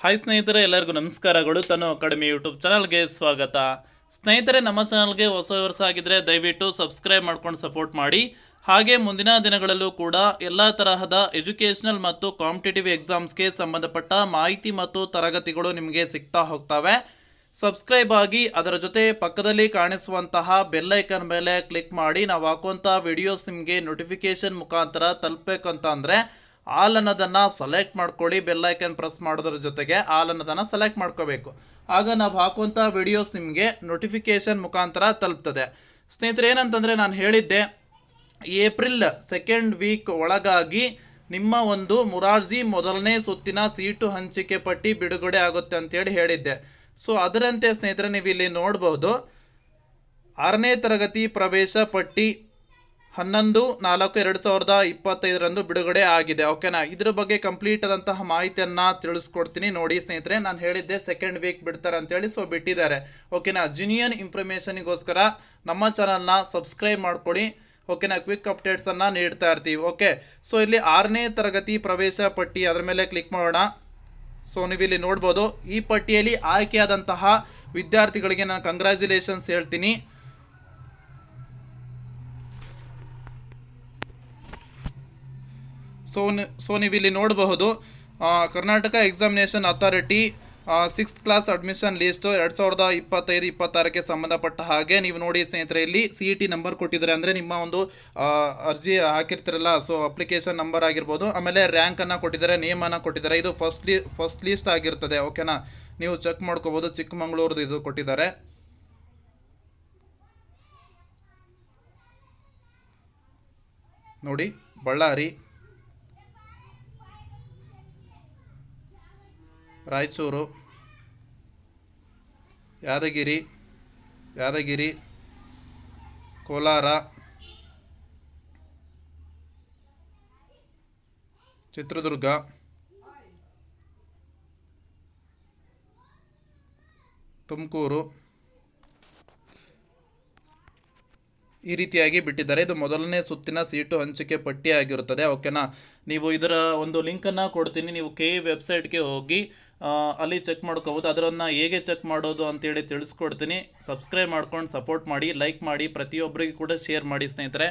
Hi ಸ್ನೇಹಿತರೆ, ಎಲ್ಲರಿಗೂ ನಮಸ್ಕಾರಗಳು. ತನು ಅಕಾಡೆಮಿ ಯೂಟ್ಯೂಬ್ ಚಾನಲ್ಗೆ ಸ್ವಾಗತ. ಸ್ನೇಹಿತರೆ, ನಮ್ಮ ಚಾನಲ್ಗೆ ಹೊಸ ವರ್ಷ ಆಗಿದ್ರೆ ದಯವಿಟ್ಟು ಸಬ್ಸ್ಕ್ರೈಬ್ ಮಾಡ್ಕೊಂಡು ಸಪೋರ್ಟ್ ಮಾಡಿ. ಹಾಗೆ ಮುಂದಿನ ದಿನಗಳಲ್ಲೂ ಕೂಡ ಎಲ್ಲ ತರಹದ ಎಜುಕೇಷನಲ್ ಮತ್ತು ಕಾಂಪಿಟೇಟಿವ್ ಎಕ್ಸಾಮ್ಸ್ಗೆ ಸಂಬಂಧಪಟ್ಟ ಮಾಹಿತಿ ಮತ್ತು ತರಗತಿಗಳು ನಿಮಗೆ ಸಿಗ್ತಾ ಹೋಗ್ತವೆ. ಸಬ್ಸ್ಕ್ರೈಬ್ ಆಗಿ ಅದರ ಜೊತೆ ಪಕ್ಕದಲ್ಲಿ ಕಾಣಿಸುವಂತಹ ಬೆಲ್ ಐಕನ್ ಮೇಲೆ ಕ್ಲಿಕ್ ಮಾಡಿ. ನಾವು ಹಾಕುವಂಥ ವಿಡಿಯೋಸ್ ನಿಮಗೆ ನೋಟಿಫಿಕೇಶನ್ ಮುಖಾಂತರ ತಲುಪಬೇಕಂತ ಅಂದರೆ ಆಲ್ ಅನ್ನೋದನ್ನು ಸೆಲೆಕ್ಟ್ ಮಾಡ್ಕೊಳ್ಳಿ. ಬೆಲ್ ಐಕನ್ ಪ್ರೆಸ್ ಮಾಡೋದ್ರ ಜೊತೆಗೆ ಆಲ್ ಅನ್ನೋದನ್ನು ಸೆಲೆಕ್ಟ್ ಮಾಡ್ಕೋಬೇಕು. ಆಗ ನಾವು ಹಾಕುವಂಥ ವಿಡಿಯೋಸ್ ನಿಮಗೆ ನೋಟಿಫಿಕೇಶನ್ ಮುಖಾಂತರ ತಲುಪ್ತದೆ. ಸ್ನೇಹಿತರೆ, ಏನಂತಂದರೆ ನಾನು ಹೇಳಿದ್ದೆ ಏಪ್ರಿಲ್ 2nd ವೀಕ್ ಒಳಗಾಗಿ ನಿಮ್ಮ ಒಂದು ಮೊರಾರ್ಜಿ ಮೊದಲನೇ ಸುತ್ತಿನ ಸೀಟು ಹಂಚಿಕೆ ಪಟ್ಟಿ ಬಿಡುಗಡೆ ಆಗುತ್ತೆ ಅಂತೇಳಿ ಹೇಳಿದ್ದೆ. ಸೊ ಅದರಂತೆ ಸ್ನೇಹಿತರೆ, ನೀವು ಇಲ್ಲಿ ನೋಡ್ಬೋದು 6ನೇ ತರಗತಿ ಪ್ರವೇಶ ಪಟ್ಟಿ 11/4/2025 ಬಿಡುಗಡೆ ಆಗಿದೆ. ಓಕೆನಾ? ಇದ್ರ ಬಗ್ಗೆ ಕಂಪ್ಲೀಟ್ ಆದಂತಹ ಮಾಹಿತಿಯನ್ನು ತಿಳಿಸ್ಕೊಡ್ತೀನಿ. ನೋಡಿ ಸ್ನೇಹಿತರೆ, ನಾನು ಹೇಳಿದ್ದೆ 2nd ವೀಕ್ ಬಿಡ್ತಾರೆ ಅಂತೇಳಿ. ಸೊ ಬಿಟ್ಟಿದ್ದಾರೆ. ಓಕೆನಾ? ಜೆನ್ಯೂನ್ ಇನ್ಫಾರ್ಮೇಷನಿಗೋಸ್ಕರ ನಮ್ಮ ಚಾನಲ್ನ ಸಬ್ಸ್ಕ್ರೈಬ್ ಮಾಡ್ಕೊಳ್ಳಿ. ಓಕೆನಾ? ಕ್ವಿಕ್ ಅಪ್ಡೇಟ್ಸನ್ನು ನೀಡ್ತಾ ಇರ್ತೀವಿ. ಓಕೆ, ಸೊ ಇಲ್ಲಿ 6ನೇ ತರಗತಿ ಪ್ರವೇಶ ಪಟ್ಟಿ, ಅದರ ಮೇಲೆ ಕ್ಲಿಕ್ ಮಾಡೋಣ. ಸೊ ನೀವು ಇಲ್ಲಿ ನೋಡ್ಬೋದು, ಈ ಪಟ್ಟಿಯಲ್ಲಿ ಆಯ್ಕೆಯಾದಂತಹ ವಿದ್ಯಾರ್ಥಿಗಳಿಗೆ ನಾನು ಕಂಗ್ರ್ಯಾಚುಲೇಷನ್ಸ್ ಹೇಳ್ತೀನಿ. ಸೊ ನೀವು ಇಲ್ಲಿ ನೋಡಬಹುದು, Karnataka examination authority 6th class admission list 2025-26ಕ್ಕೆ ಸಂಬಂಧಪಟ್ಟ ಹಾಗೆ ನೀವು ನೋಡಿ ಸ್ನೇಹಿತರೆ, ಇಲ್ಲಿ CET ನಂಬರ್ ಕೊಟ್ಟಿದ್ದಾರೆ. ಅಂದರೆ ನಿಮ್ಮ ಒಂದು ಅರ್ಜಿ ಹಾಕಿರ್ತಿರಲ್ಲ, ಸೊ ಅಪ್ಲಿಕೇಶನ್ ನಂಬರ್ ಆಗಿರ್ಬೋದು, ಆಮೇಲೆ ರ್ಯಾಂಕನ್ನು ಕೊಟ್ಟಿದ್ದಾರೆ, ನೇಮನ್ನು ಕೊಟ್ಟಿದ್ದಾರೆ. ಇದು ಫಸ್ಟ್ ಲೀಸ್ಟ್ ಆಗಿರ್ತದೆ. ಓಕೆನಾ? ನೀವು ಚೆಕ್ ಮಾಡ್ಕೋಬೋದು. ಚಿಕ್ಕಮಗಳೂರದು ಇದು ಕೊಟ್ಟಿದ್ದಾರೆ. ನೋಡಿ, ಬಳ್ಳಾರಿ, ರಾಯಚೂರು, ಯಾದಗಿರಿ, ಕೋಲಾರ, ಚಿತ್ರದುರ್ಗ, ತುಮಕೂರು, ಈ ರೀತಿಯಾಗಿ ಬಿಟ್ಟಿದ್ದಾರೆ. ಇದು ಮೊದಲನೇ ಸುತ್ತಿನ ಸೀಟು ಹಂಚಿಕೆ ಪಟ್ಟಿ ಆಗಿರುತ್ತದೆ. ಓಕೆನಾ? ನೀವು ಇದರ ಒಂದು ಲಿಂಕನ್ನು ಕೊಡ್ತೀನಿ. ನೀವು KE ವೆಬ್ಸೈಟ್ಗೆ ಹೋಗಿ ಅಲ್ಲಿ ಚೆಕ್ ಮಾಡ್ಕೋಬೋದು. ಅದನ್ನು ಹೇಗೆ ಚೆಕ್ ಮಾಡೋದು ಅಂತೇಳಿ ತಿಳಿಸ್ಕೊಡ್ತೀನಿ. ಸಬ್ಸ್ಕ್ರೈಬ್ ಮಾಡ್ಕೊಂಡು ಸಪೋರ್ಟ್ ಮಾಡಿ, ಲೈಕ್ ಮಾಡಿ, ಪ್ರತಿಯೊಬ್ಬರಿಗೂ ಕೂಡ ಶೇರ್ ಮಾಡಿ ಸ್ನೇಹಿತರೆ.